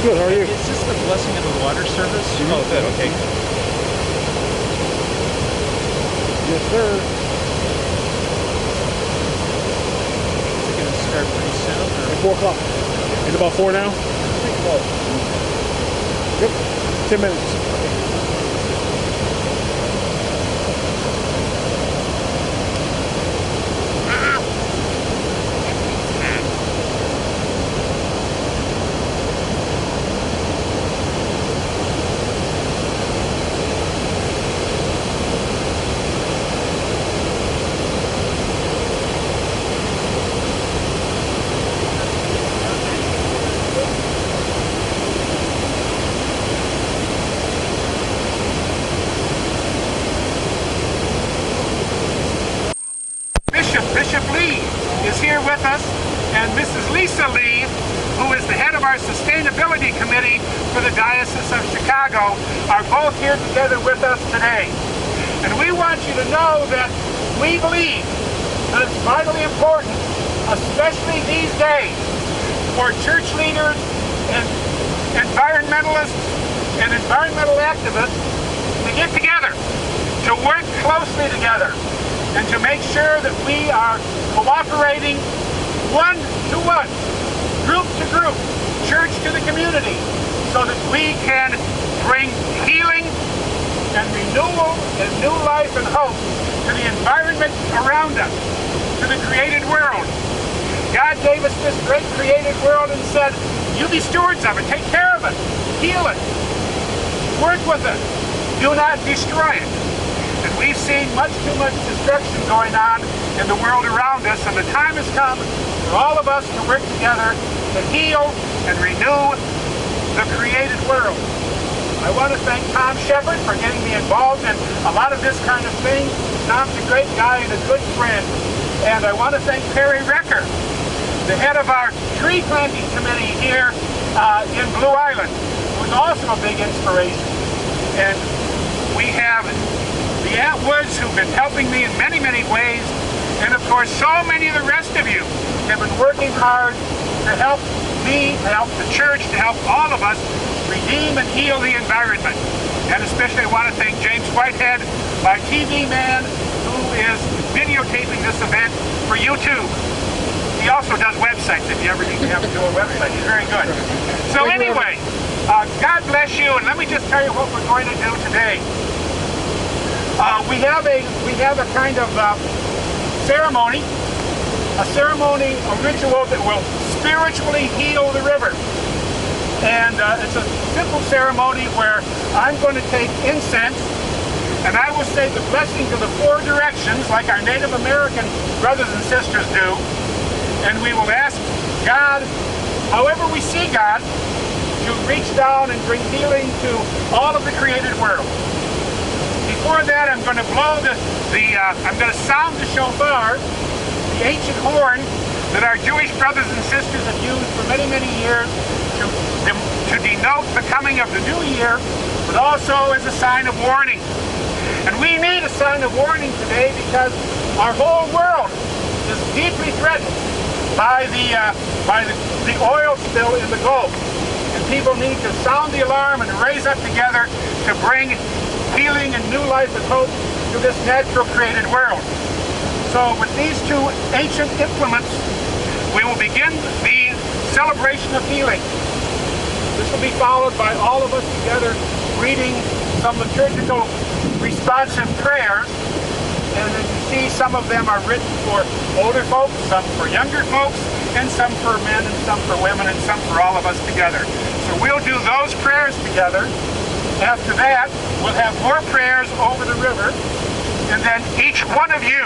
Good, how are you? Is this the blessing of the water service? Mm-hmm. Oh, good, okay. Yes, sir. Is it going to start pretty soon? Or? At 4 o'clock. It's about 4 now? Yep, 10 minutes. Bishop Lee is here with us, and Mrs. Lisa Lee, who is the head of our Sustainability Committee for the Diocese of Chicago, are both here together with us today. And we want you to know that we believe that it's vitally important, especially these days, for church leaders and environmentalists and environmental activists to get together, to work closely together, and to make sure that we are cooperating one to one, group to group, church to the community, so that we can bring healing and renewal and new life and hope to the environment around us, to the created world. God gave us this great created world and said, you be stewards of it, take care of it, heal it, work with it, do not destroy it. And we've seen much too much destruction going on in the world around us, and the time has come for all of us to work together to heal and renew the created world. I want to thank Tom Shepard for getting me involved in a lot of this kind of thing. Tom's a great guy and a good friend. And I want to thank Perry Recker, the head of our tree planting committee here in Blue Island, who's also a big inspiration. And we have the Atwoods, who've been helping me in many, many ways, and of course so many of the rest of you have been working hard to help me, to help the church, to help all of us redeem and heal the environment. And especially I want to thank James Whitehead, my TV man, who is videotaping this event for YouTube. He also does websites if you ever need to have to do a website. He's very good. So anyway, God bless you, and let me just tell you what we're going to do today. We have a kind of ceremony, a ritual that will spiritually heal the river. And it's a simple ceremony where I'm going to take incense and I will say the blessing to the 4 directions like our Native American brothers and sisters do. And we will ask God, however we see God, to reach down and bring healing to all of the created world. Before that, I'm going to blow I'm going to sound the shofar, the ancient horn that our Jewish brothers and sisters have used for many, many years to denote the coming of the new year, but also as a sign of warning. And we need a sign of warning today because our whole world is deeply threatened by the oil spill in the Gulf. And people need to sound the alarm and raise up together to bring healing and new life and hope to this natural created world. So with these 2 ancient implements, we will begin the celebration of healing. This will be followed by all of us together reading some liturgical responsive prayers. And as you see, some of them are written for older folks, some for younger folks, and some for men, and some for women, and some for all of us together. So we'll do those prayers together. After that, we'll have more prayers over the river, and then each one of you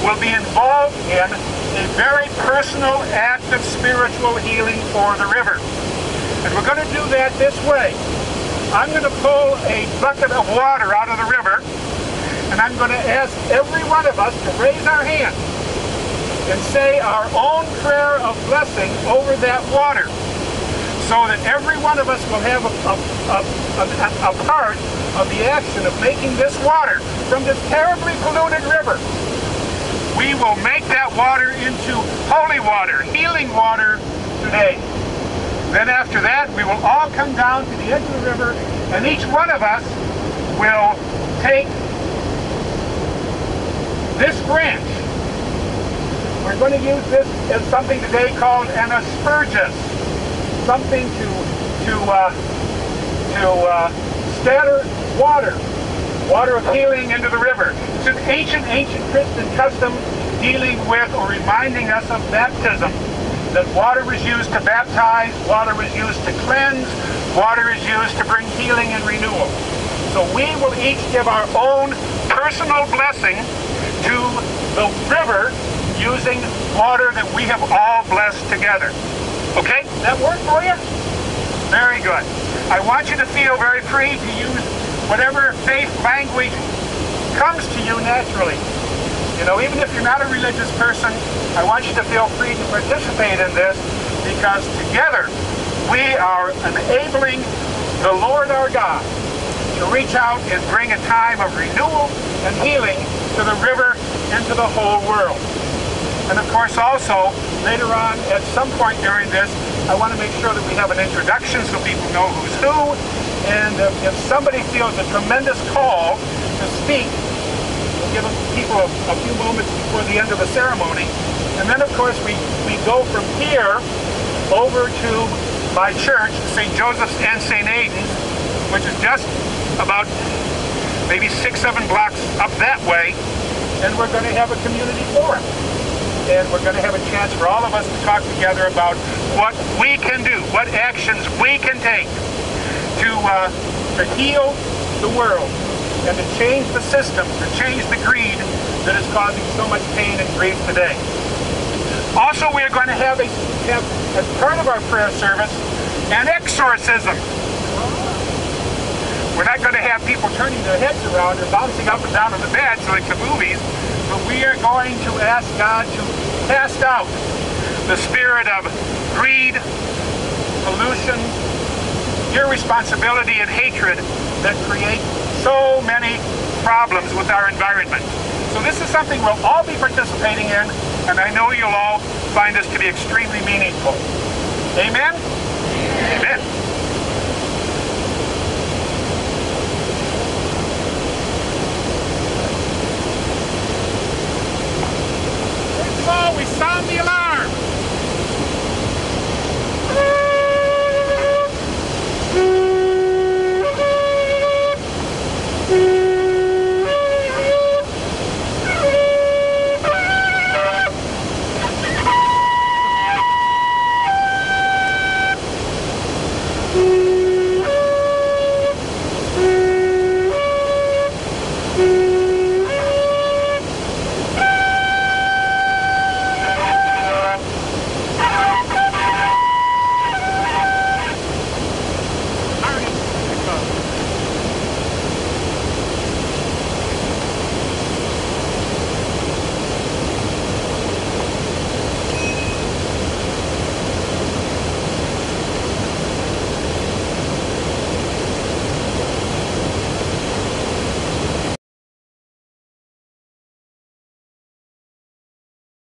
will be involved in a very personal act of spiritual healing for the river. And we're going to do that this way. I'm going to pull a bucket of water out of the river, and I'm going to ask every one of us to raise our hand and say our own prayer of blessing over that water, so that every one of us will have a part of the action of making this water from this terribly polluted river. We will make that water into holy water, healing water today. Then after that, we will all come down to the edge of the river, and each one of us will take this branch. We're going to use this as something today called an aspergus, something to scatter water of healing into the river. It's an ancient Christian custom dealing with or reminding us of baptism. That water was used to baptize, water was used to cleanse, water is used to bring healing and renewal. So we will each give our own personal blessing to the river using water that we have all blessed together. Okay? That work for you? Very good. I want you to feel very free to use whatever faith language comes to you naturally. You know, even if you're not a religious person, I want you to feel free to participate in this, because together we are enabling the Lord our God to reach out and bring a time of renewal and healing to the river and to the whole world. And of course also, later on, at some point during this, I want to make sure that we have an introduction so people know who's who, and if somebody feels a tremendous call to speak, give people a few moments before the end of the ceremony. And then, of course, we go from here over to my church, St. Joseph's and St. Aidan's, which is just about maybe 6-7 blocks up that way. And we're going to have a community forum. And we're going to have a chance for all of us to talk together about what we can do, what actions we can take to heal the world, and to change the systems, to change the greed that is causing so much pain and grief today. Also, we are going to have as part of our prayer service, an exorcism. We're not going to have people turning their heads around or bouncing up and down on the beds like the movies, but we are going to ask God to cast out the spirit of greed, pollution, irresponsibility, and hatred that create so many problems with our environment. So this is something we'll all be participating in, and I know you'll all find this to be extremely meaningful. Amen? Amen. So we sound the alarm.